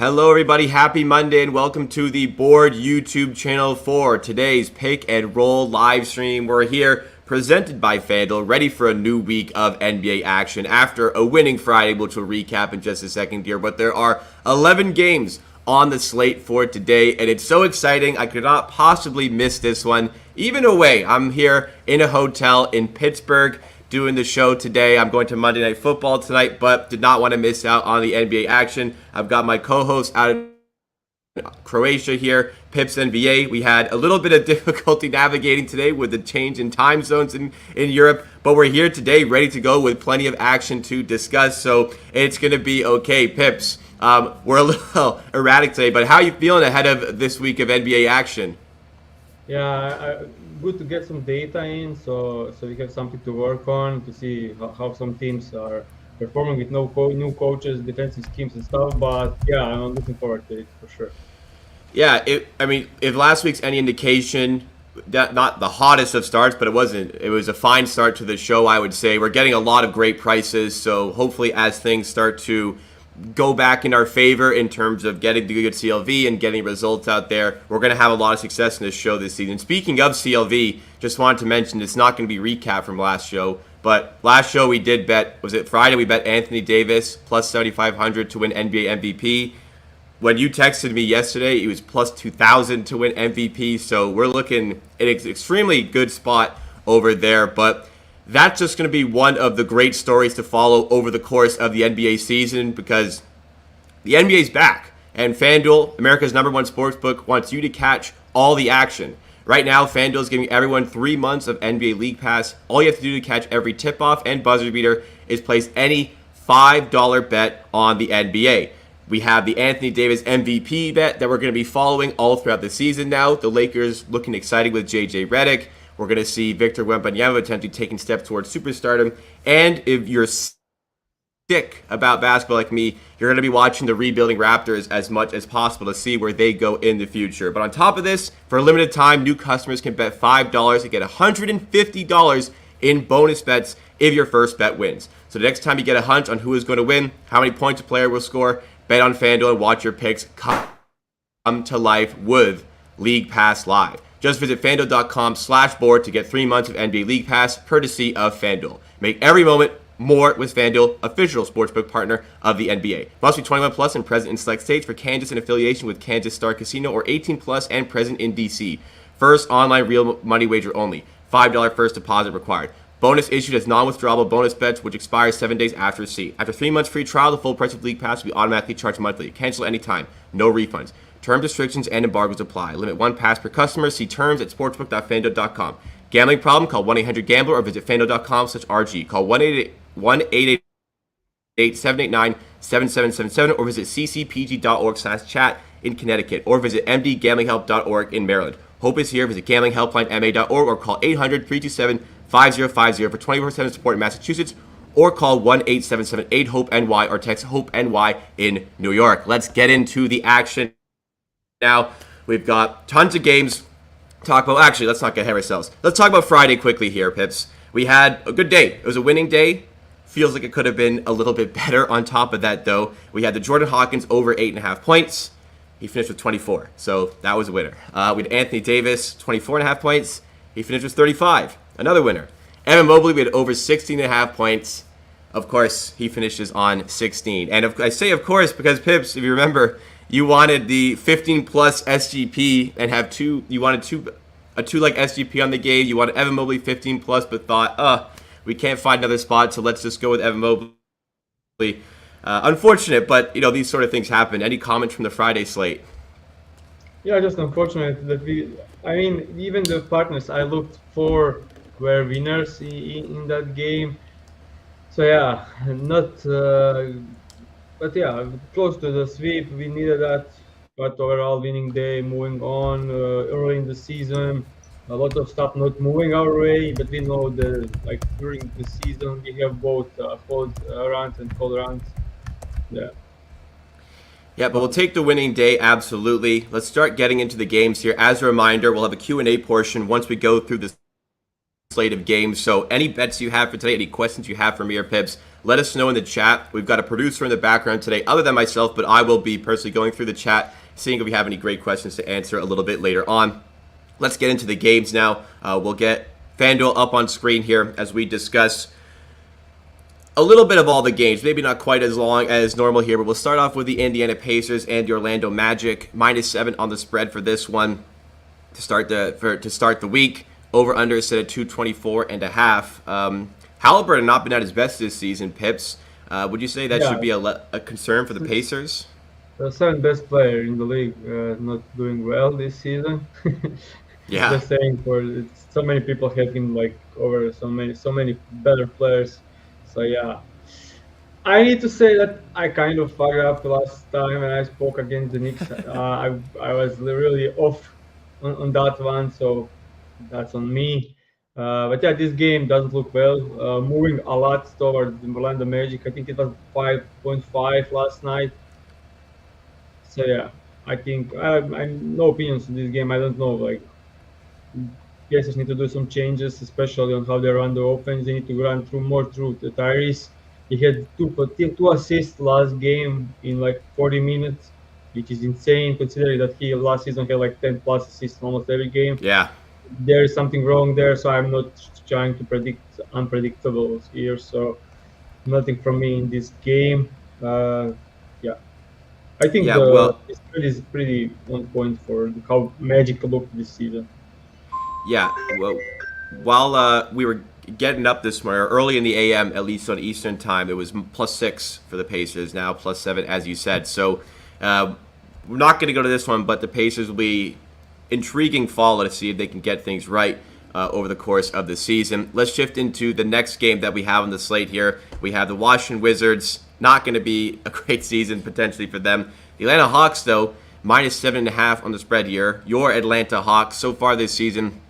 Hello, everybody. Happy Monday, and welcome to the Board YouTube channel for today's Pick and Roll live stream. We're here, presented by FanDuel, ready for a new week of NBA action after a winning Friday, which we'll recap in just a second here. But there are 11 games on the slate for today, and it's so exciting. I could not possibly miss this one, even away. I'm here in a hotel in Pittsburgh, doing the show today. I'm going to Monday Night Football tonight, but did not want to miss out on the NBA action. I've got my co-host out of Croatia here, PipsNBA. We had a little bit of difficulty navigating today with the change in time zones in Europe, but we're here today ready to go with plenty of action to discuss, so it's going to be okay. Pips, we're a little erratic today, but how are you feeling ahead of this week of NBA action? Yeah, good to get some data in, so we have something to work on to see how some teams are performing with new coaches, defensive schemes and stuff. But yeah, I'm looking forward to it for sure. Yeah, if last week's any indication, that not the hottest of starts, but it wasn't. It was a fine start to the show, I would say. We're getting a lot of great prices, so hopefully as things start to go back in our favor in terms of getting the good CLV and getting results out there, we're going to have a lot of success in this show this season. Speaking of CLV, just wanted to mention it's not going to be recap from last show, but last show we did bet, was it Friday? We bet Anthony Davis plus 7,500 to win NBA MVP. When you texted me yesterday, it was plus 2,000 to win MVP, so we're looking at an extremely good spot over there, but that's just going to be one of the great stories to follow over the course of the NBA season, because the NBA is back, and FanDuel, America's #1 sportsbook, wants you to catch all the action. Right now, FanDuel is giving everyone 3 months of NBA League Pass. All you have to do to catch every tip-off and buzzer beater is place any $5 bet on the NBA. We have the Anthony Davis MVP bet that we're going to be following all throughout the season now. The Lakers looking exciting with J.J. Redick. We're going to see Victor Wembanyama potentially taking steps towards superstardom. And if you're sick about basketball like me, you're going to be watching the rebuilding Raptors as much as possible to see where they go in the future. But on top of this, for a limited time, new customers can bet $5 to get $150 in bonus bets if your first bet wins. So the next time you get a hunch on who is going to win, how many points a player will score, bet on FanDuel and watch your picks come to life with League Pass Live. Just visit FanDuel.com/board to get 3 months of NBA League Pass, courtesy of FanDuel. Make every moment more with FanDuel, official sportsbook partner of the NBA. Must be 21 plus and present in select states. For Kansas in affiliation with Kansas Star Casino, or 18 plus and present in DC. First online real money wager only. $5 first deposit required. Bonus issued as non-withdrawable bonus bets, which expires 7 days after receipt. After 3 months free trial, the full price of League Pass will be automatically charged monthly. Cancel anytime. No refunds. Terms, restrictions, and embargoes apply. Limit 1 pass per customer. See terms at sportsbook.fanduel.com. Gambling problem? Call 1-800-GAMBLER or visit fanduel.com/RG. Call 1-888-789-7777 or visit ccpg.org/chat in Connecticut or visit mdgamblinghelp.org in Maryland. Hope is here. Visit gamblinghelplinema.org or call 800-327-5050 for 24/7 support in Massachusetts, or call 1-877-8-HOPE-NY or text HOPE-NY in New York. Let's get into the action now. We've got tons of games to talk about. Actually, let's not get ahead of ourselves. Let's talk about Friday quickly here, Pips. We had a good day. It was a winning day. Feels like it could have been a little bit better on top of that, though. We had the Jordan Hawkins over 8.5 points. He finished with 24, so that was a winner. We had Anthony Davis, 24.5 points. He finished with 35, another winner. Evan Mobley, we had over 16.5 points. Of course, he finishes on 16. And I say of course because, Pips, if you remember, you wanted the 15-plus SGP and have two. You wanted a 2-leg SGP on the game. You wanted Evan Mobley 15-plus, but thought, we can't find another spot, so let's just go with Evan Mobley. Unfortunate, but these sort of things happen. Any comments from the Friday slate? Yeah, just unfortunate that even the partners I looked for were winners in that game. So yeah, but yeah, close to the sweep. We needed that, but overall winning day. Moving on early in the season, a lot of stuff not moving our way, but we know that during the season we have both hot runs and cold runs. Yeah. Yeah, but we'll take the winning day, absolutely. Let's start getting into the games here. As a reminder, we'll have a Q&A portion once we go through the slate of games. So any bets you have for today, any questions you have for me or Pips, let us know in the chat. We've got a producer in the background today, other than myself, but I will be personally going through the chat, seeing if we have any great questions to answer a little bit later on. Let's get into the games now. We'll get FanDuel up on screen here as we discuss a little bit of all the games. Maybe not quite as long as normal here, but we'll start off with the Indiana Pacers and the Orlando Magic. -7 on the spread for this one to start the week. Over under set at 224.5. Halliburton not been at his best this season. Pips, would you say that Yeah, should be a concern for the Pacers? the second best player in the league, not doing well this season. Yeah. Just saying, so many people have him like over so many better players. So yeah, I need to say that I kind of fucked up last time when I spoke against the Knicks. I was really off on that one, so that's on me. But yeah, this game doesn't look well. Moving a lot towards the Orlando Magic. I think it was 5.5 last night. So yeah, I think I'm no opinions on this game. I don't know. Like, Pacers need to do some changes, especially on how they run the offense. They need to run more through the Tyrese. He had two assists last game in like 40 minutes, which is insane considering that he last season had like 10 plus assists almost every game. Yeah. There is something wrong there, so I'm not trying to predict unpredictables here. So nothing from me in this game. Yeah, I think Yeah, the well, spread is pretty on point for how Magic looked this season. yeah. Well, while we were getting up this morning, or early in the AM, at least on Eastern time, it was +6 for the Pacers. Now +7, as you said. So we're not going to go to this one, but the Pacers will be intriguing follow to see if they can get things right over the course of the season. Let's shift into the next game that we have on the slate here. We have the Washington Wizards. Not going to be a great season potentially for them. The Atlanta Hawks, though, -7.5 on the spread here. Your Atlanta Hawks so far this season,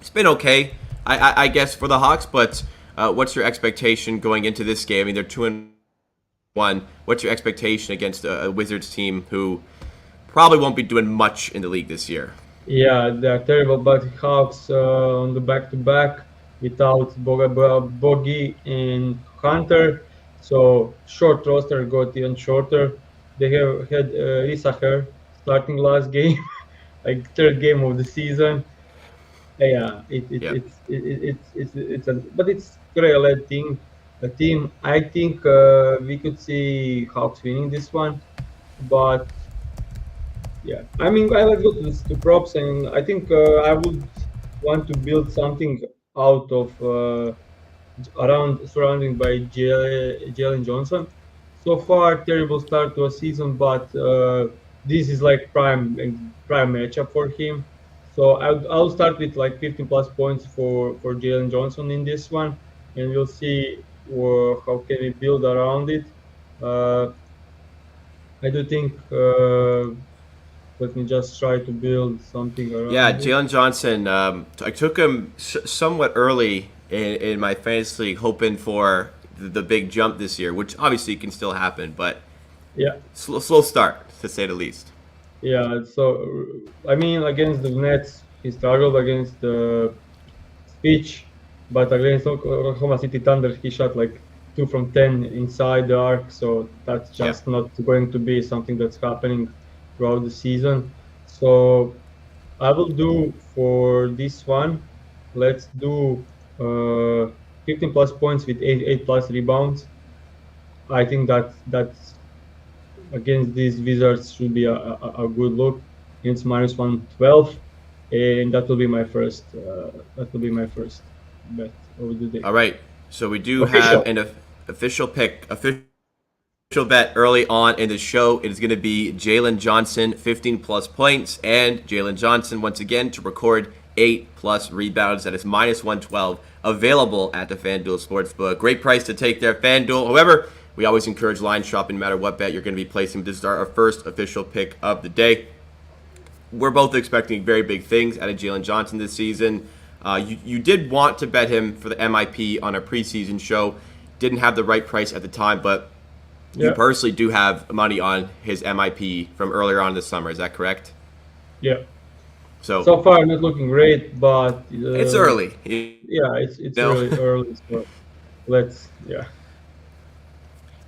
it's been okay, I guess, for the Hawks. But what's your expectation going into this game? I mean, they're 2-1. What's your expectation against a Wizards team who probably won't be doing much in the league this year? Yeah, they are terrible, but Hawks on the back-to-back without Bogey and Hunter. So short roster got even shorter. They have had Isacher starting last game, like third game of the season. Yeah, Yeah. but it's Korea-led team. A team. I think we could see Hawks winning this one, but yeah, I mean, I let's go to props, and I think I would want to build something out of around surrounding by Jalen Johnson. So far, terrible start to a season, but this is like prime matchup for him. So I'll start with like 15 plus points for Jalen Johnson in this one, and we'll see how can we build around it. I do think. Let me just try to build something Yeah, around it. Jalen Johnson. I took him somewhat early in my fantasy league, hoping for the big jump this year, which obviously can still happen, but Yeah, slow start to say the least. yeah. So I mean, against the Nets, he struggled against the Speech, but against Oklahoma City Thunder, he shot like 2 from 10 inside the arc. So that's Yeah. just not going to be something that's happening throughout the season. So I will do for this one. Let's do 15 plus points with 8 plus rebounds. I think that's against these Wizards should be a good look. It's -112, and that will be my first. That will be my first bet of the day. All right. So we do Official. have an official bet early on in the show. It is going to be Jalen Johnson, 15 plus points, and Jalen Johnson once again to record 8 plus rebounds. That is -112, available at the FanDuel Sportsbook. Great price to take there, FanDuel. However, we always encourage line shopping no matter what bet you're going to be placing. This is our first official pick of the day. We're both expecting very big things out of Jalen Johnson this season. You did want to bet him for the MIP on a preseason show. Didn't have the right price at the time, but you Yeah, personally do have money on his MIP from earlier on this summer. Is that correct? yeah. So So far, not looking great, but it's early. You yeah, it's know? really early. So let's yeah.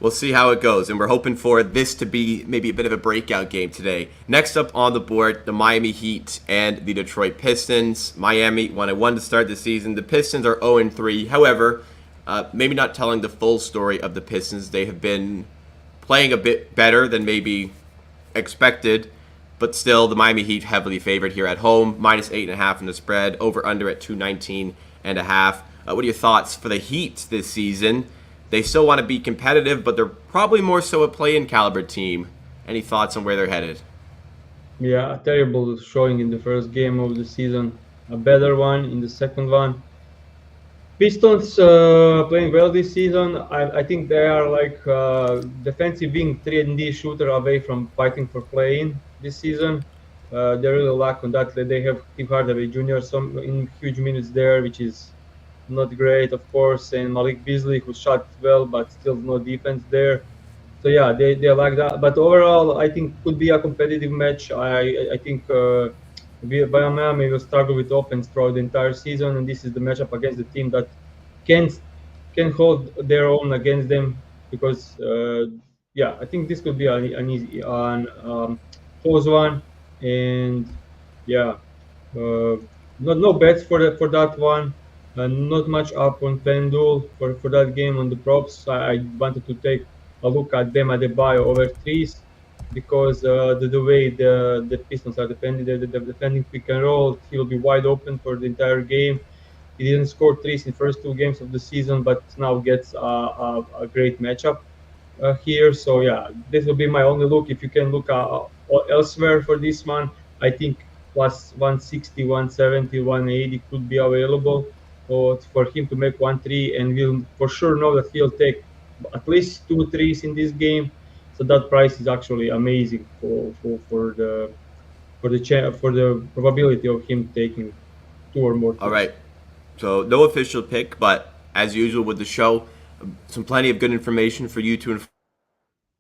we'll see how it goes. And we're hoping for this to be maybe a bit of a breakout game today. Next up on the board, the Miami Heat and the Detroit Pistons. Miami 1-1 to start the season. The Pistons are 0-3. However, maybe not telling the full story of the Pistons. They have been playing a bit better than maybe expected, but still the Miami Heat heavily favored here at home, -8.5 in the spread, over under at 219.5. What are your thoughts for the Heat this season? They still want to be competitive, but they're probably more so a play-in caliber team. Any thoughts on where they're headed? Yeah, a terrible showing in the first game of the season. A better one in the second one. Pistons playing well this season. I think they are like defensive wing 3-and-D shooter away from fighting for play-in this season. They really lack on that. They have Tim Hardaway Jr. some in huge minutes there, which is not great, of course, and Malik Beasley, who shot well, but still no defense there. So yeah, they like that. But overall, I think could be a competitive match. I think Miami will struggle with offense throughout the entire season, and this is the matchup against the team that can can hold their own against them. Because yeah, I think this could be an easy, close one, and yeah, uh, no bets for that one. Not much up on FanDuel for that game on the props. I wanted to take a look at them at the buy over threes because the way the Pistons are defending, they're defending pick and roll, he will be wide open for the entire game. He didn't score threes in the first two games of the season, but now gets a great matchup here. So yeah, this will be my only look. If you can look elsewhere for this one, I think plus 160, 170, 180 could be available for him to make 1-3, and we'll for sure know that he'll take at least 2 threes in this game. So that price is actually amazing for the probability of him taking 2 or more All threes. right. So no official pick, but as usual with the show, plenty of good information for you to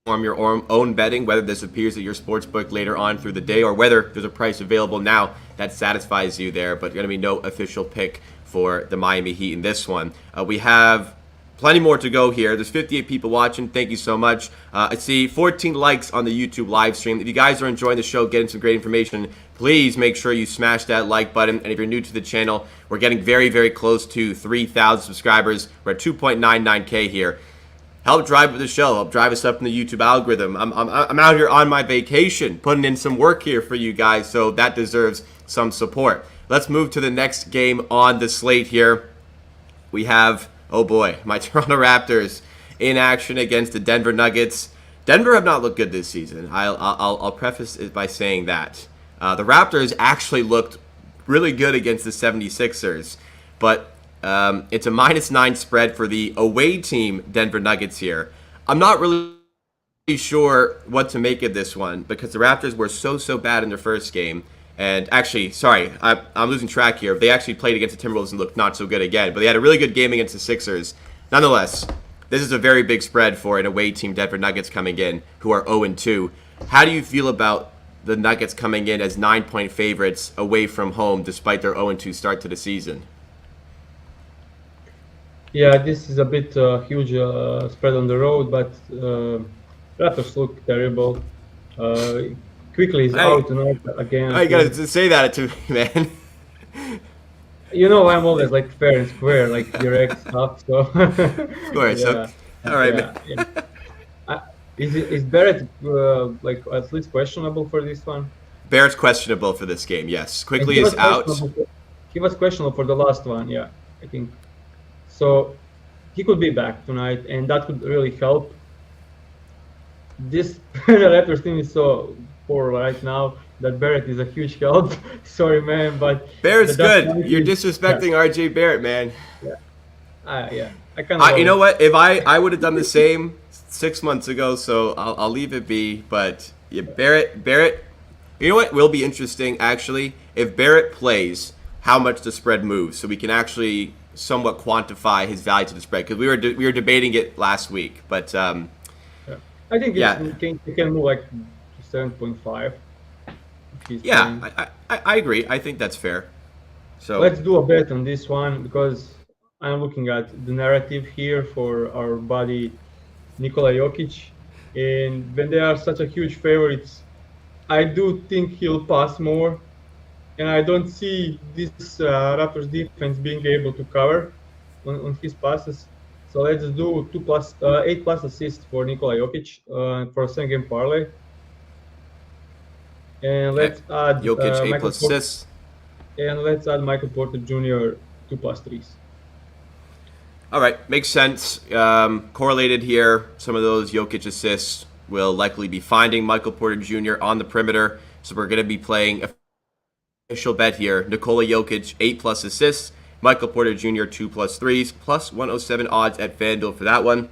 inform your own betting, whether this appears at your sportsbook later on through the day or whether there's a price available now that satisfies you there. But going to be no official pick for the Miami Heat in this one. We have plenty more to go here. There's 58 people watching. Thank you so much. I see 14 likes on the YouTube live stream. If you guys are enjoying the show, getting some great information, please make sure you smash that like button. And if you're new to the channel, we're getting very, very close to 3,000 subscribers. We're at 2.99K here. Help drive the show. Help drive us up in the YouTube algorithm. I'm out here on my vacation, putting in some work here for you guys, so that deserves some support. Let's move to the next game on the slate here. We have, oh boy, my Toronto Raptors in action against the Denver Nuggets. Denver have not looked good this season. I'll preface it by saying that. The Raptors actually looked really good against the 76ers, but it's a -9 spread for the away team, Denver Nuggets here. I'm not really sure what to make of this one because the Raptors were so bad in their first game. And actually, sorry, I'm losing track here. They actually played against the Timberwolves and looked not so good again. But they had a really good game against the Sixers. Nonetheless, this is a very big spread for an away team, Denver Nuggets, coming in, who are 0-2. How do you feel about the Nuggets coming in as 9-point favorites away from home despite their 0-2 start to the season? Yeah, this is a bit huge spread on the road, but Raptors look terrible. Quickly is out tonight again. I gotta say that to me, man. You know, I'm always like fair and square, like direct stuff. So Of course. yeah, All right, yeah, man. yeah. Is Barrett like at least questionable for this one? Barrett's questionable for this game, yes. And Quickly is out. He was questionable for the last one, yeah, I think. So he could be back tonight, and that could really help. This Raptors team is so poor right now that Barrett is a huge help. Sorry, man, but Barrett's that's good. You're disrespecting RJ Barrett, man. yeah. I kind You know what? If I would have done the same 6 months ago, so I'll leave it be. But yeah, Barrett. You know what will be interesting actually if Barrett plays, how much the spread moves, so we can actually somewhat quantify his value to the spread because we were debating it last week, but I think yeah. it can move like 7.5. Yeah, I agree. I think that's fair. So Let's do a bet on this one because I'm looking at the narrative here for our buddy Nikola Jokic. And when they are such a huge favorites, I do think he'll pass more. And I don't see this Raptors defense being able to cover on his passes. So let's do 8 plus assists for Nikola Jokic for a 7 game parlay. And Okay. let's add Jokic, 8 Michael plus Porter assists. and let's add Michael Porter Jr. 2+3s. All right, makes sense. Correlated here, some of those Jokic assists will likely be finding Michael Porter Jr. on the perimeter. So we're going to be playing official bet here. Nikola Jokic, 8 plus assists. Michael Porter Jr., 2+3s, plus 107 odds at FanDuel for that one.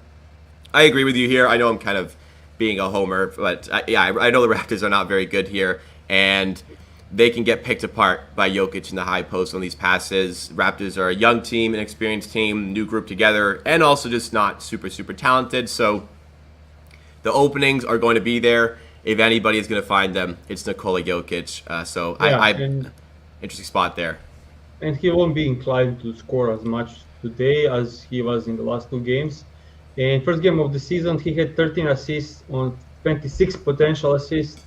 I agree with you here. I know I'm kind of being a homer, but I know the Raptors are not very good here, and they can get picked apart by Jokic in the high post on these passes. Raptors are a young team, an experienced team, new group together, and also just not super, super talented. So the openings are going to be there. If anybody is going to find them, it's Nikola Jokic. Interesting spot there. And he won't be inclined to score as much today as he was in the last 2 games. And first game of the season, he had 13 assists on 26 potential assists.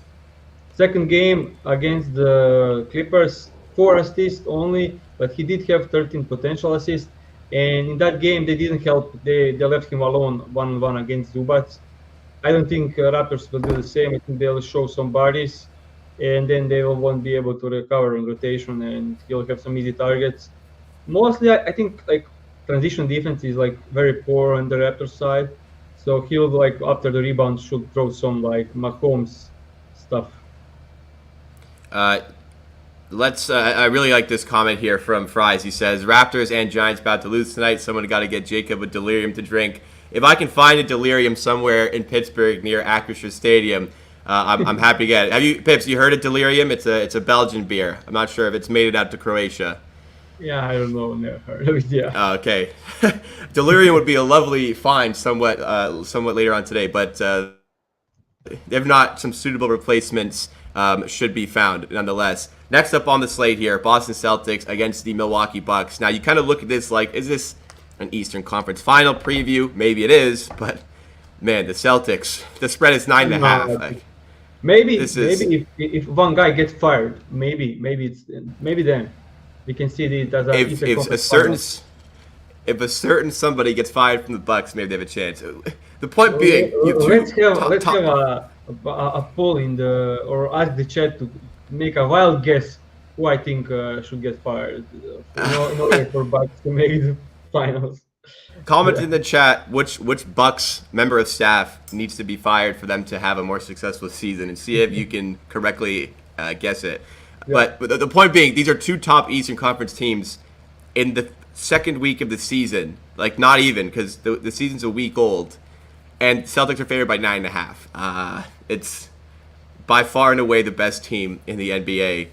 Second game against the Clippers, 4 assists only, but he did have 13 potential assists. And in that game, they didn't help. They left him alone 1-1 against Zubats. I don't think Raptors will do the same. I think they'll show some bodies, and then they won't be able to recover on rotation, and he'll have some easy targets. Mostly, I think like transition defense is like very poor on the Raptors side, so he'll like after the rebound should throw some like Mahomes stuff. I really like this comment here from Fries. He says, Raptors and Giants about to lose tonight. Someone got to get Jacob a delirium to drink. If I can find a delirium somewhere in Pittsburgh near Acrisure Stadium, I'm happy to get it. Have you, Pips, you heard of delirium? It's a Belgian beer. I'm not sure if it's made it out to Croatia. Yeah, I don't know. Never heard of it. Yeah. Okay. Delirium would be a lovely find somewhat later on today, but if not, some suitable replacements should be found nonetheless. Next up on the slate here, Boston Celtics against the Milwaukee Bucks. Now, you kind of look at this like, is this an Eastern Conference Final preview? Maybe it is, but man, the Celtics, the spread is 9.5. Like, maybe if one guy gets fired, maybe then we can see it as if a certain somebody gets fired from the Bucks, maybe they have a chance. The point being, let's have a poll or ask the chat to make a wild guess who I think should get fired in order for Bucks to make the finals. Comment in the chat which Bucks member of staff needs to be fired for them to have a more successful season, and see if you can correctly guess it. Yeah. But the point being, these are two top Eastern Conference teams in the second week of the season. Like, not even, because the season's a week old, and Celtics are favored by 9.5. It's by far and away the best team in the NBA.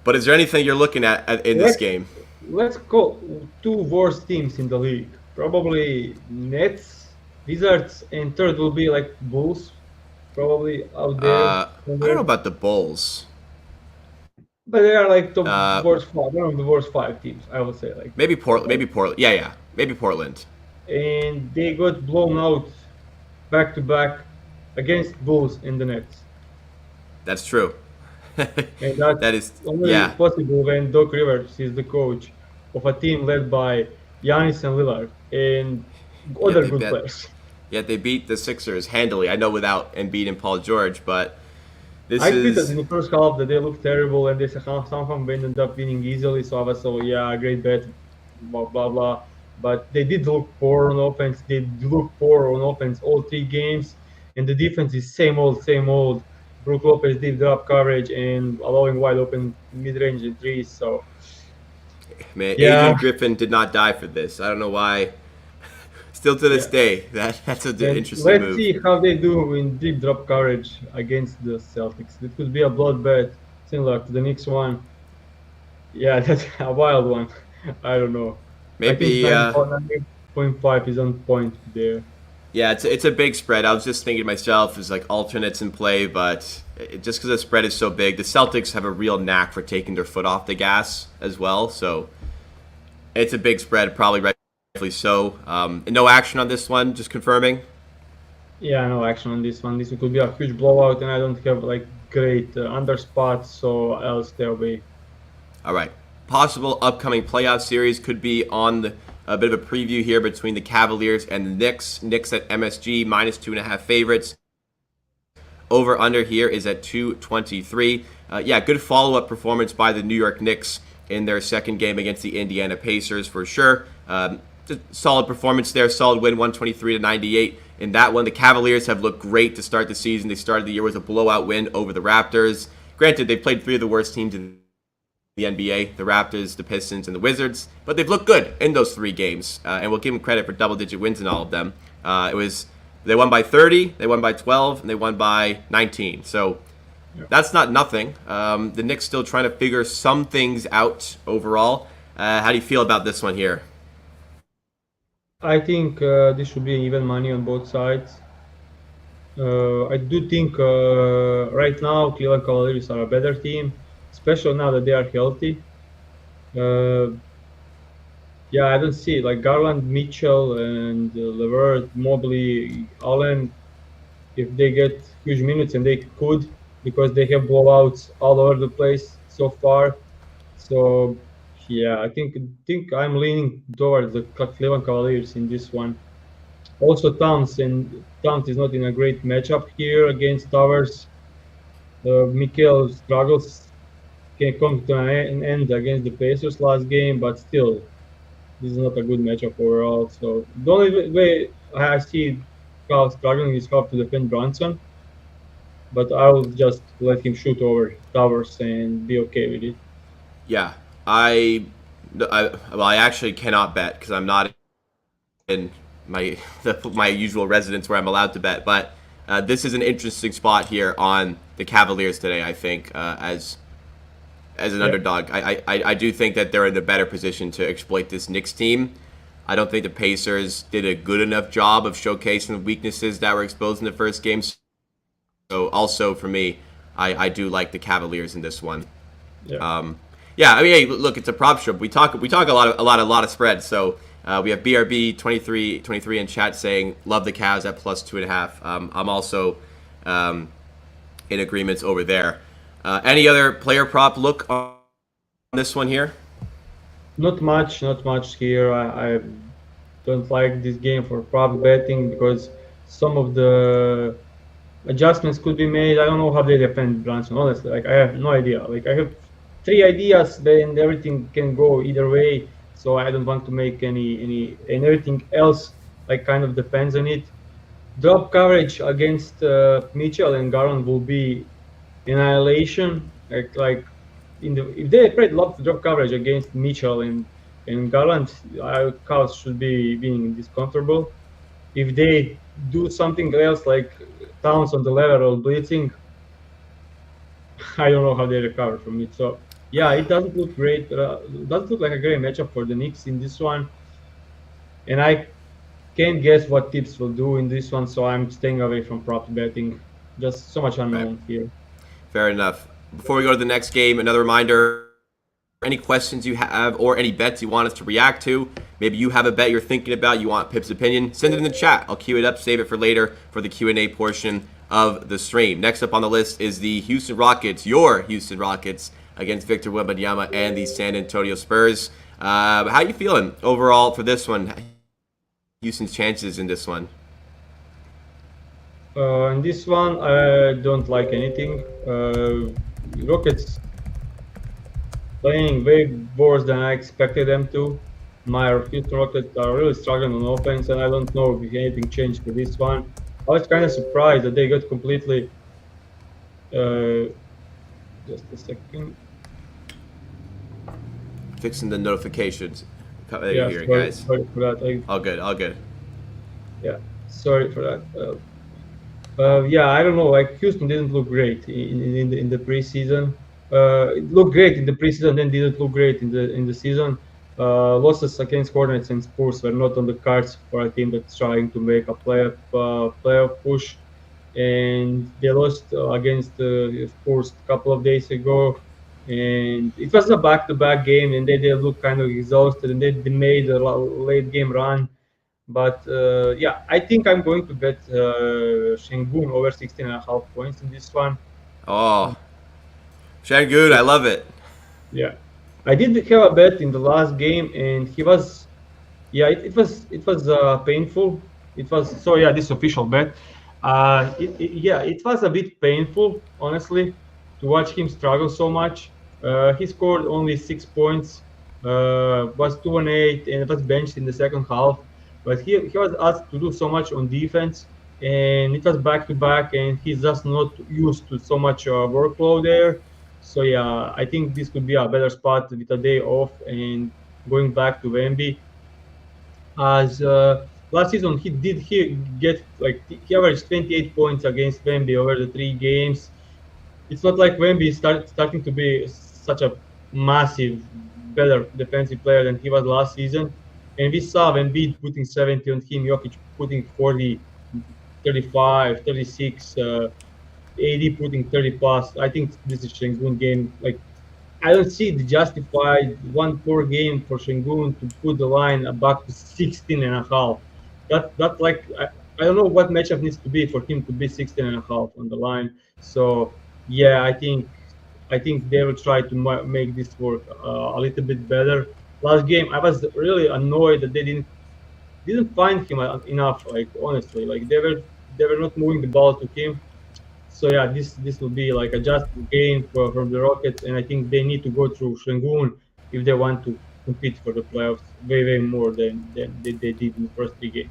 But is there anything you're looking at in this game? Let's call 2 worst teams in the league. Probably Nets, Wizards, and third will be like Bulls. Probably out there. I don't know about the Bulls. But they are like the worst 5. One of the worst 5 teams, I would say. Like maybe Portland. Yeah. Maybe Portland. And they got blown out back to back against Bulls and the Nets. That's true. And that is only possible when Doc Rivers is the coach of a team led by Giannis and Lillard and other good players. Yeah, they beat the Sixers handily. I know without Embiid and Paul George, but I tweeted in the first half that they looked terrible and they somehow ended up winning easily. So I was great bet, blah blah blah. But they did look poor on offense. They look poor on offense all 3 games, and the defense is same old. Brook Lopez did drop coverage and allowing wide open mid-range threes. So, man, Adrian Griffin did not die for this. I don't know why. Still to this day, that's an interesting move. Let's see how they do in deep drop coverage against the Celtics. It could be a bloodbath similar to the Knicks one. Yeah, that's a wild one. I don't know. Maybe 9.5 is on point there. Yeah, it's a big spread. I was just thinking to myself, is like alternates in play, but just because the spread is so big, the Celtics have a real knack for taking their foot off the gas as well. So it's a big spread, probably rightfully so. And no action on this one, just confirming. Yeah, no action on this one. This could be a huge blowout, and I don't have like great under spots, so I'll stay away. All right. Possible upcoming playoff series could be on a bit of a preview here between the Cavaliers and the Knicks. Knicks at MSG minus 2.5 favorites. Over under here is at 223. Yeah, good follow up performance by the New York Knicks in their second game against the Indiana Pacers for sure. Just solid performance there, solid win, 123-98. In that one, the Cavaliers have looked great to start the season. They started the year with a blowout win over the Raptors. Granted, they played three of the worst teams in the NBA, the Raptors, the Pistons, and the Wizards, but they've looked good in those three games, and we'll give them credit for double-digit wins in all of them. They won by 30, they won by 12, and they won by 19. So that's not nothing. The Knicks still trying to figure some things out overall. How do you feel about this one here? I think this should be even money on both sides. I do think right now Cleveland Cavaliers are a better team, especially now that they are healthy. Uh, yeah, I don't see like Garland, Mitchell, and Levert, Mobley, Allen. If they get huge minutes, and they could, because they have blowouts all over the place so far. So yeah, I think I'm leaning towards the Cleveland Cavaliers in this one. Also, Towns is not in a great matchup here against Towers. Mikhail struggles can come to an end against the Pacers last game, but still, this is not a good matchup overall. So the only way I see Cal struggling is how to defend Brunson, but I will just let him shoot over Towers and be okay with it. Yeah, I actually cannot bet because I'm not in my usual residence where I'm allowed to bet. But this is an interesting spot here on the Cavaliers today. I think as an Yeah. underdog, I do think that they're in a better position to exploit this Knicks team. I don't think the Pacers did a good enough job of showcasing the weaknesses that were exposed in the first game. So also for me, I do like the Cavaliers in this one. Yeah. Yeah, I mean, hey, look, it's a prop show. We talk a lot of spreads. So we have BRB 23 in chat saying love the Cavs at plus 2.5. I'm also in agreements over there. Any other player prop look on this one here? Not much here. I don't like this game for prop betting because some of the adjustments could be made. I don't know how they defend Brunson. Honestly, like I have no idea. Like I have three ideas, then everything can go either way. So I don't want to make any and everything else like kind of depends on it. Drop coverage against Mitchell and Garland will be annihilation. Like in the if they played lots of drop coverage against Mitchell and Garland, Cavs should be being this comfortable. If they do something else like Towns on the level of blitzing, I don't know how they recover from it. So yeah, it doesn't look great. Doesn't look like a great matchup for the Knicks in this one, and I can't guess what tips will do in this one. So I'm staying away from prop betting. Just so much Right. unknown here. Fair enough. Before we go to the next game, another reminder, any questions you have or any bets you want us to react to, maybe you have a bet you're thinking about, you want Pip's opinion, send it in the chat. I'll queue it up, save it for later for the Q&A portion of the stream. Next up on the list is the Houston Rockets, your Houston Rockets, against Victor Wembanyama and the San Antonio Spurs. How you feeling overall for this one? Houston's chances in this one? In this one, I don't like anything. Rockets playing way worse than I expected them to. My Houston Rockets are really struggling on offense, and I don't know if anything changed for this one. I was kind of surprised that they got completely. Uh, just a second. Fixing the notifications. There Yeah, you hear it, sorry, guys. sorry for that. All good, all good. Yeah, sorry for that. Yeah, I don't know. Like Houston didn't look great in the preseason. It looked great in the preseason, then didn't look great in the season. Losses against Hornets and Spurs were not on the cards for a team that's trying to make a playoff push. And they lost against Spurs a couple of days ago. And it was a back-to-back game, and they looked kind of exhausted, and they made a late game run. But yeah, I think I'm going to bet Shengun over 16.5 points in this one. Oh, Shangoon, I love it. Yeah, I did have a bet in the last game, and he was yeah, it was painful. It was so yeah, this official bet. Yeah, it was a bit painful, honestly, to watch him struggle so much. He scored only 6 points, was 2 and 8, and was benched in the second half. But he was asked to do so much on defense, and it was back to back, and he's just not used to so much workload there. So yeah, I think this could be a better spot with a day off and going back to Wemby. As last season, he get like he averaged 28 points against Wemby over the 3 games. It's not like Wemby is starting to be such a massive, better defensive player than he was last season. And we saw Wemby putting 70 on him, Jokic putting 40, 35, 36. AD putting 30 plus. I think this is Shengun game. Like, I don't see the justified one poor game for Shengun to put the line back to 16 and a half. That like I don't know what matchup needs to be for him to be 16 and a half on the line. So yeah, I think they will try to make this work a little bit better. Last game, I was really annoyed that they didn't find him enough. Like honestly, like they were not moving the ball to him. So yeah, this will be like a just game from the Rockets, and I think they need to go through Shengun if they want to compete for the playoffs way more than they did in the first 3 games.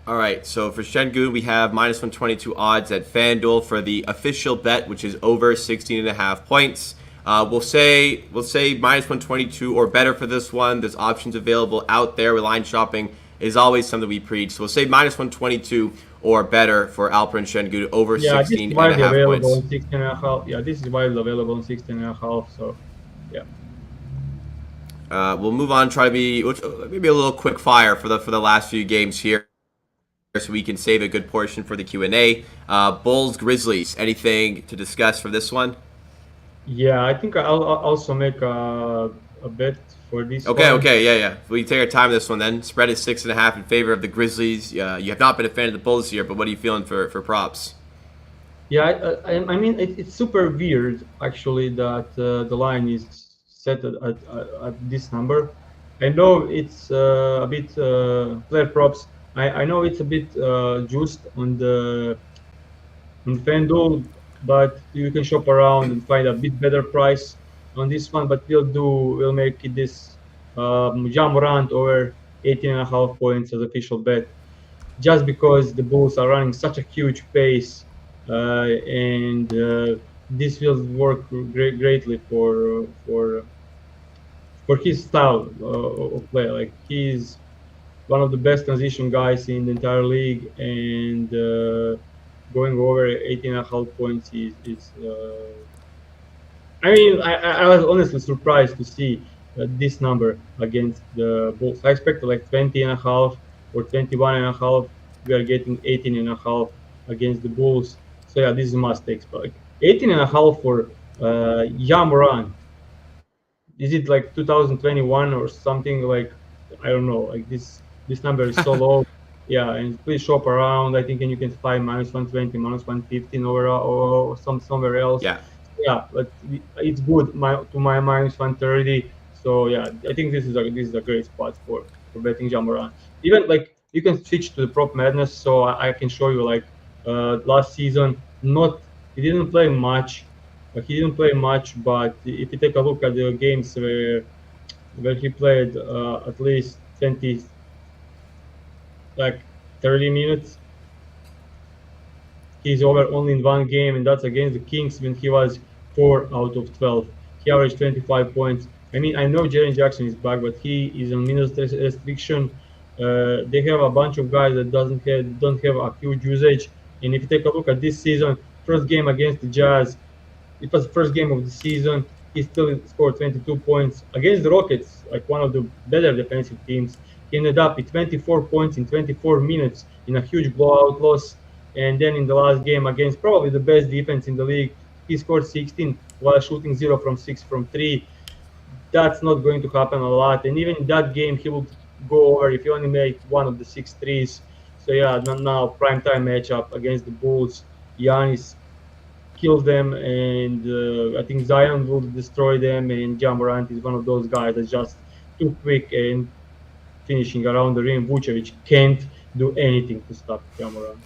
All right, so for Shengun, we have minus 122 odds at FanDuel for the official bet, which is over 16.5 points. We'll say minus 122 or better for this one. There's options available out there. Line shopping is always something we preach. So we'll say minus 122 or better for Alper and Shengun over Yeah, this is 16 and a widely half available points. on 16 and a half. Yeah, this is widely available on 16 and a half. So yeah. We'll move on. Try to be maybe a little quick fire for the last few games here, so we can save a good portion for the Q&A. Bulls Grizzlies. Anything to discuss for this one? Yeah, I think I'll also make a bet for this Okay, one. yeah. We take our time on this one then. Spread is 6.5 in favor of the Grizzlies. You have not been a fan of the Bulls here, but what are you feeling for props? Yeah, I mean it's super weird actually that the line is set at this number. I know it's a bit player props. I know it's a bit juiced on FanDuel, but you can shop around and find a bit better price on this one. But we'll make it this Ja Morant over 18.5 points as official bet just because the Bulls are running such a huge pace, and this will work greatly for his style of play. Like he's one of the best transition guys in the entire league, and going over 18.5 points is I mean, I was honestly surprised to see this number against the Bulls. I expected like 20 and a half or 21 and a half. We are getting 18 and a half against the Bulls. So yeah, this is a must take. But like 18 and a half for Yamoran. Is it like 2021 or something? Like I don't know. Like this number is so low. Yeah, and please shop around. I think and you can find minus 120, minus 115 or somewhere else. Yeah. Yeah, but it's good to my minus 130. So yeah, I think this is a great spot for betting Jamoran. Even like you can switch to the prop madness, so I can show you like last season. Not he didn't play much, but if you take a look at the games where he played at least 20 like 30 minutes, he's over only in one game, and that's against the Kings when he was 4 out of 12. He averaged 25 points. I mean, I know Jaren Jackson is back, but he is on minutes restriction. They have a bunch of guys that don't have a huge usage. And if you take a look at this season, first game against the Jazz, it was the first game of the season. He still scored 22 points against the Rockets, like one of the better defensive teams. He ended up with 24 points in 24 minutes in a huge blowout loss. And then in the last game against probably the best defense in the league, he scored 16 while shooting 0 from 6 from 3. That's not going to happen a lot. And even in that game, he will go over if you only make one of the 6 threes. So yeah, now prime time matchup against the Bulls. Giannis kills them, and I think Zion will destroy them. And Ja Morant is one of those guys that's just too quick and finishing around the rim. Vucevic can't do anything to stop Ja Morant.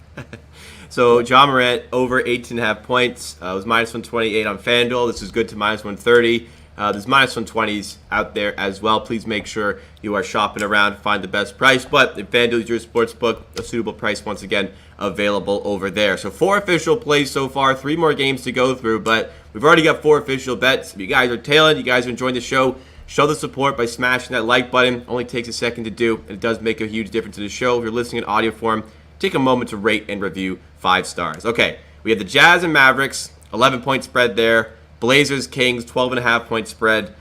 So John Morant over 18.5 points. Was minus 128 on FanDuel. This is good to minus 130. There's minus 120s out there as well. Please make sure you are shopping around, find the best price. But if FanDuel is your sportsbook, a suitable price once again available over there. So 4 official plays so far, 3 more games to go through, but we've already got 4 official bets. If you guys are tailing, you guys are enjoying the show, show the support by smashing that like button. Only takes a second to do, and it does make a huge difference to the show. If you're listening in audio form, take a moment to rate and review 5 stars. Okay, we have the Jazz and Mavericks, 11-point spread there. Blazers, Kings, 12.5-point spread.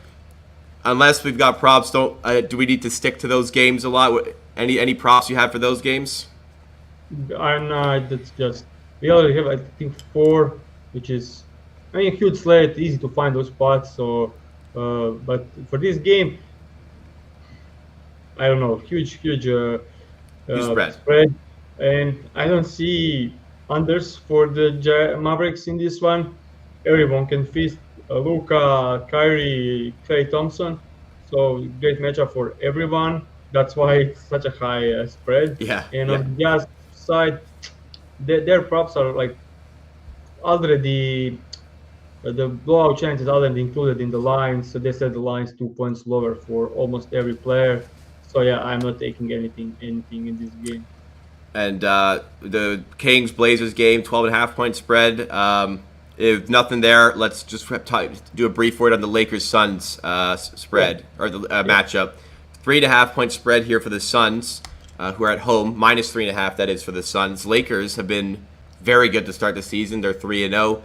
Unless we've got props, do we need to stick to those games a lot? Any props you have for those games? I'm not. That's just we already have I think 4, which is a huge slate, easy to find those spots. So, but for this game, I don't know, huge Huge spread. spread, and I don't see unders for the Mavericks in this one. Everyone can feast. Luka, Kyrie, Clay Thompson. So great matchup for everyone. That's why it's such a high spread. Yeah. And yeah. on the Jazz side, their props are like already the blowout chances already included in the lines. So they set the lines 2 points lower for almost every player. So yeah, I'm not taking anything in this game. And the Kings Blazers game, 12.5-point spread. If nothing there, let's just do a brief word on the Lakers Suns spread or the matchup. 3.5-point spread here for the Suns, who are at home, minus 3.5. That is for the Suns. Lakers have been very good to start the season. They're 3-0.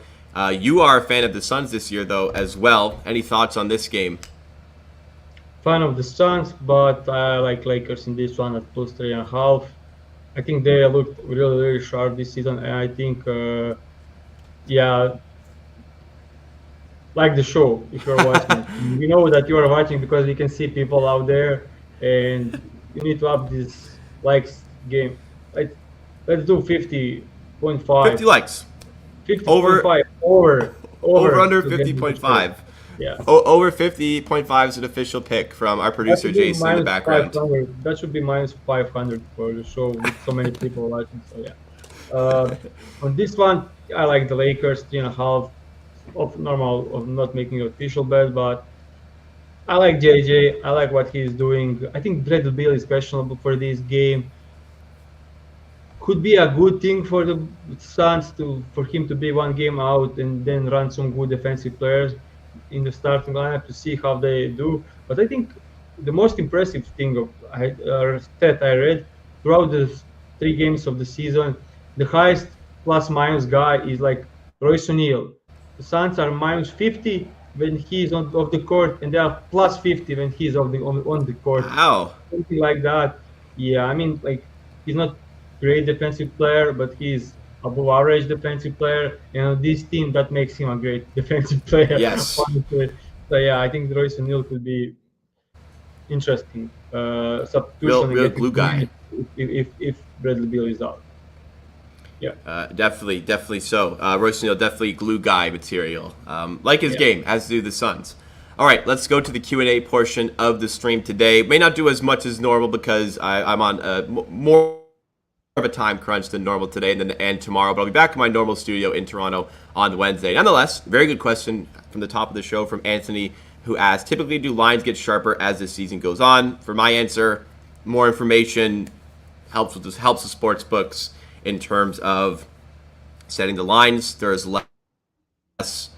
You are a fan of the Suns this year, though, as well. Any thoughts on this game? Fan of the Suns, but I like Lakers in this one at plus 3.5. I think they looked really, really sharp this season, and I think, like the show, if you're watching. You know that you are watching because you can see people out there, and you need to up this likes game. Let's do 50.5. 50 likes. 50.5 over under to get 50.5. Yeah. Over 50.5 is an official pick from our producer Jason in the background. That should be minus 500 for the show with so many people watching. So yeah. On this one, I like the Lakers 3.5 of not making an official bet, but I like JJ. I like what he's doing. I think Bradley Beal is questionable for this game. Could be a good thing for the Suns for him to be one game out and then run some good defensive players in the starting lineup to see how they do. But I think the most impressive thing stat I read throughout the 3 games of the season, the highest plus minus guy is like Royce O'Neal. The Suns are minus 50 when he's off the court, and they are plus 50 when he's on the court. Wow. Something like that. Yeah, I mean, like he's not great defensive player, but he's above average defensive player. This team that makes him a great defensive player. Yes. Honestly. So yeah, I think Royce O'Neal could be interesting substitution. Real glue guy. If Bradley Beal is out. Yeah. Definitely so. Royce O'Neal, definitely glue guy material. Like his game, as do the Suns. All right, let's go to the Q&A portion of the stream today. May not do as much as normal because I'm on more of a time crunch than normal today and tomorrow, but I'll be back in my normal studio in Toronto on Wednesday. Nonetheless, very good question from the top of the show from Anthony, who asked, typically do lines get sharper as the season goes on? For my answer, more information helps the sports books in terms of setting the lines. There's less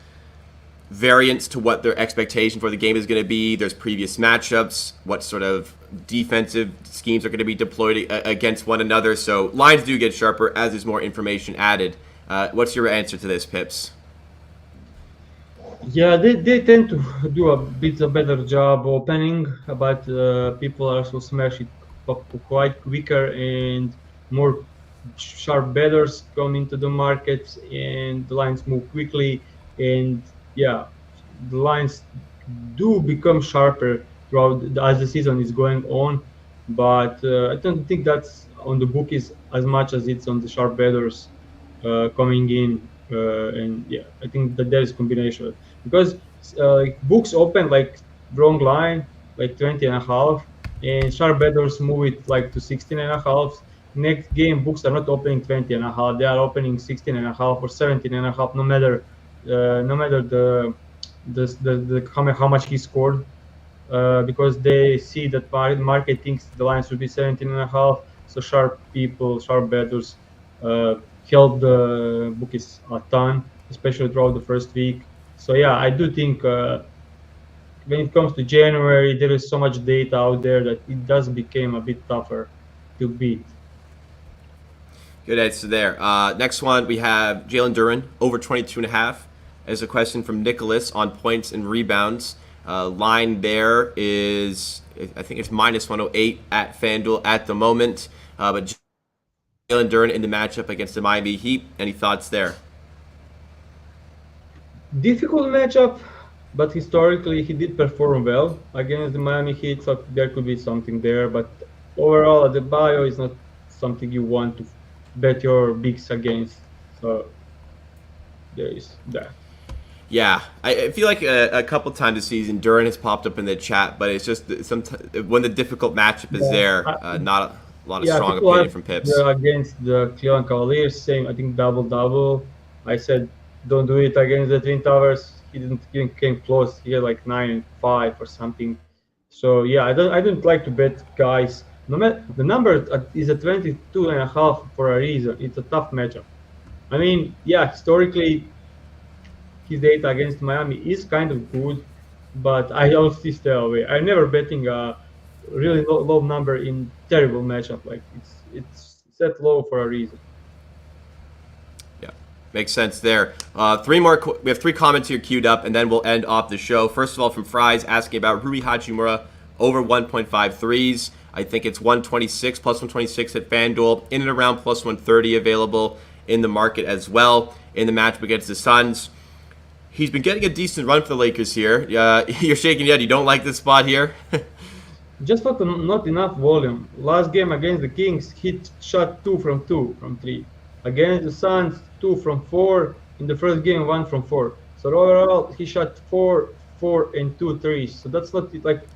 variance to what their expectation for the game is going to be. There's previous matchups, what sort of defensive schemes are going to be deployed against one another. So lines do get sharper as there's more information added. What's your answer to this, Pips? Yeah, they tend to do a bit of better job opening, but people also smash it quite quicker, and more sharp bettors come into the market, and the lines move quickly, and yeah, the lines do become sharper throughout as the season is going on. but I don't think that's on the bookies as much as it's on the sharp bettors coming in. And yeah, I think that there is combination because like books open like wrong line, like 20 and a half, and sharp bettors move it like to 16 and a half. Next game, books are not opening 20 and a half; they are opening 16 and a half or 17 and a half, no matter how much he scored, because they see that market thinks the line should be 17 and a half. So sharp people, sharp bettors, help the bookies a ton, especially throughout the first week. So yeah, I do think when it comes to January, there is so much data out there that it does become a bit tougher to beat. Good answer there. Next one, we have Jalen Duren, over 22.5. As a question from Nicholas on points and rebounds. Line there is, I think it's minus 108 at FanDuel at the moment. But Jalen Duren in the matchup against the Miami Heat. Any thoughts there? Difficult matchup, but historically he did perform well against the Miami Heat, so there could be something there. But overall, the bio is not something you want to bet your bigs against. So there is that. Yeah, I feel like a couple times this season, Duren has popped up in the chat, but it's just sometimes when the difficult matchup is there, not a lot of strong people opinion have from Pips. against the Cleveland Cavaliers, same I think double double. I said don't do it against the Twin Towers. He didn't even came close. He had like 9-5 or something. So yeah, I don't like to bet guys. No matter the number is a 22 and a half for a reason. It's a tough matchup. I mean, yeah, historically his data against Miami is kind of good, but I also stay away. I'm never betting a really low number in terrible matchup. Like it's set low for a reason. Yeah, makes sense there. Three more. We have three comments here queued up, and then we'll end off the show. First of all, from Fries asking about Rui Hachimura over 1.5 threes. I think it's 126 plus 126 at FanDuel, in and around plus 130 available in the market as well in the matchup against the Suns. He's been getting a decent run for the Lakers here. You're shaking your head. You don't like this spot here? Just not enough volume. Last game against the Kings, he shot 2 from 3. Against the Suns, 2 from 4. In the first game, 1 from 4. So overall, he shot 4, and 2 threes. So that's not like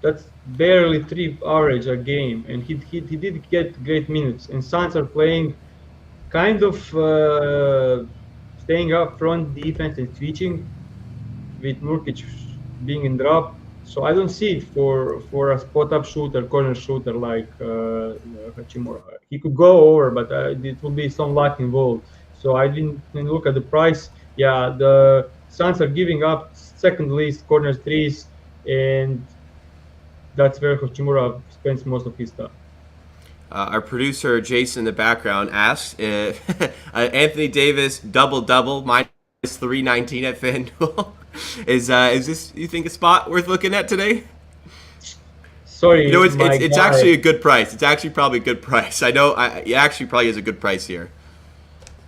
that's barely 3 average a game, and he did get great minutes. And Suns are playing kind of staying up front defense and switching with Nurkic being in drop. So I don't see it for a spot up shooter, corner shooter like Hachimura. He could go over, but it will be some luck involved. So I didn't look at the price. Yeah, the Suns are giving up second least corner threes, and that's where Hachimura spends most of his time. Our producer Jason in the background asks Anthony Davis double minus 319 at FanDuel. Is this, you think, a spot worth looking at today? Sorry, you know, it's actually a good price. It's actually probably a good price. I know it actually probably is a good price here.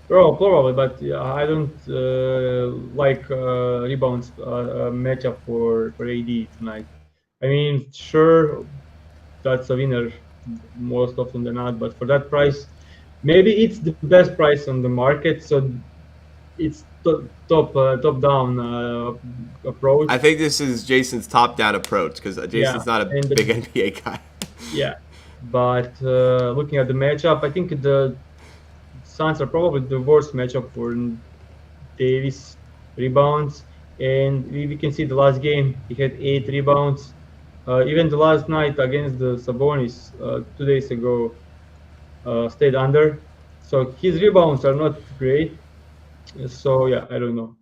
Probably, but yeah, I don't like rebounds matchup for AD tonight. I mean, sure, that's a winner most often than not, but for that price, maybe it's the best price on the market. So it's top down approach. I think this is Jason's top down approach because Jason's not a big NBA guy. Yeah, but looking at the matchup, I think the Suns are probably the worst matchup for Davis rebounds, and we can see the last game he had 8 rebounds. Even the last night against the Sabonis 2 days ago stayed under. So his rebounds are not great. So yeah, I don't know.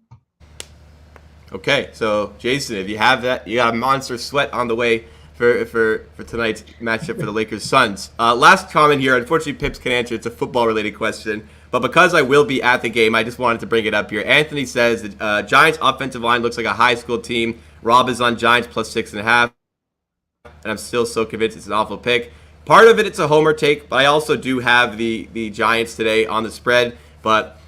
Okay, so Jason, if you have that, you got a monster sweat on the way for tonight's matchup for the Lakers Suns. Last comment here. Unfortunately, Pips can answer. It's a football related question, but because I will be at the game, I just wanted to bring it up here. Anthony says the Giants offensive line looks like a high school team. Rob is on Giants plus 6.5. And I'm still so convinced it's an awful pick. Part of it's a homer take, but I also do have the Giants today on the spread. But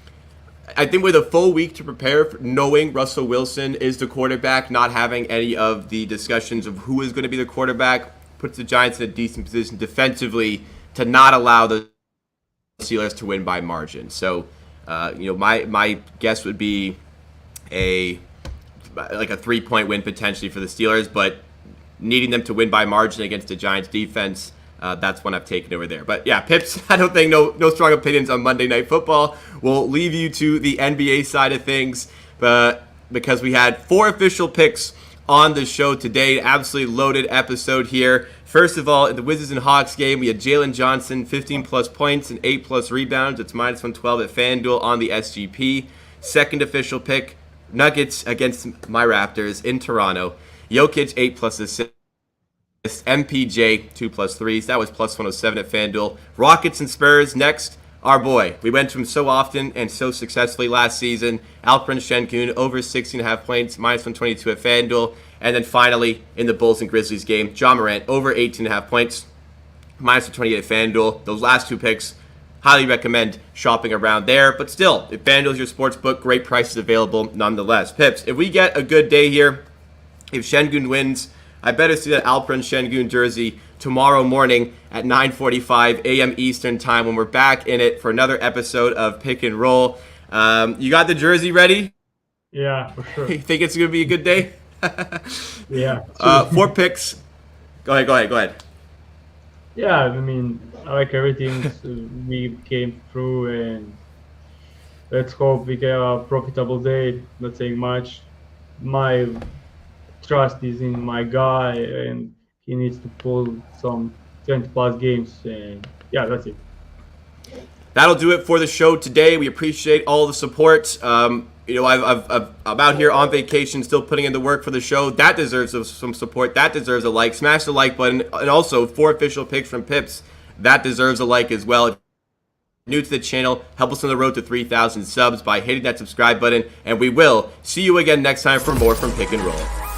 I think with a full week to prepare, knowing Russell Wilson is the quarterback, not having any of the discussions of who is going to be the quarterback, puts the Giants in a decent position defensively to not allow the Steelers to win by margin. So, my guess would be a 3-point win potentially for the Steelers, but needing them to win by margin against the Giants defense, that's one I've taken over there. But yeah, Pips, I don't think no strong opinions on Monday Night Football. We'll leave you to the NBA side of things, because we had 4 official picks on the show today. Absolutely loaded episode here. First of all, in the Wizards and Hawks game, we had Jalen Johnson, 15-plus points and 8-plus rebounds. It's -112 at FanDuel on the SGP. Second official pick, Nuggets against my Raptors in Toronto. Jokic, 8-plus assists. MPJ, 2+ threes. That was +107 at FanDuel. Rockets and Spurs next. Our boy. We went to him so often and so successfully last season. Alperen Şengün, over 16.5 points, -122 at FanDuel. And then finally, in the Bulls and Grizzlies game, Ja Morant, over 18.5 points, -128 at FanDuel. Those last 2 picks, highly recommend shopping around there. But still, if FanDuel's your sports book, great prices available nonetheless. Pips, if we get a good day here, if Şengün wins, I better see that Alperen Şengün jersey tomorrow morning at 9:45 a.m. Eastern time when we're back in it for another episode of Pick and Roll. You got the jersey ready? Yeah, for sure. You think it's going to be a good day? Yeah. 4 picks. Go ahead. Yeah, I mean, I like everything we came through, and let's hope we get a profitable day. Not saying much. My trust is in my guy, and he needs to pull some 20+ games, and yeah, that's it. That'll do it for the show today. We appreciate all the support. I'm out here on vacation, still putting in the work for the show. That deserves some support. That deserves a like. Smash the like button. And also, 4 official picks from Pips. That deserves a like as well. If you're new to the channel, help us on the road to 3,000 subs by hitting that subscribe button. And we will see you again next time for more from Pick and Roll.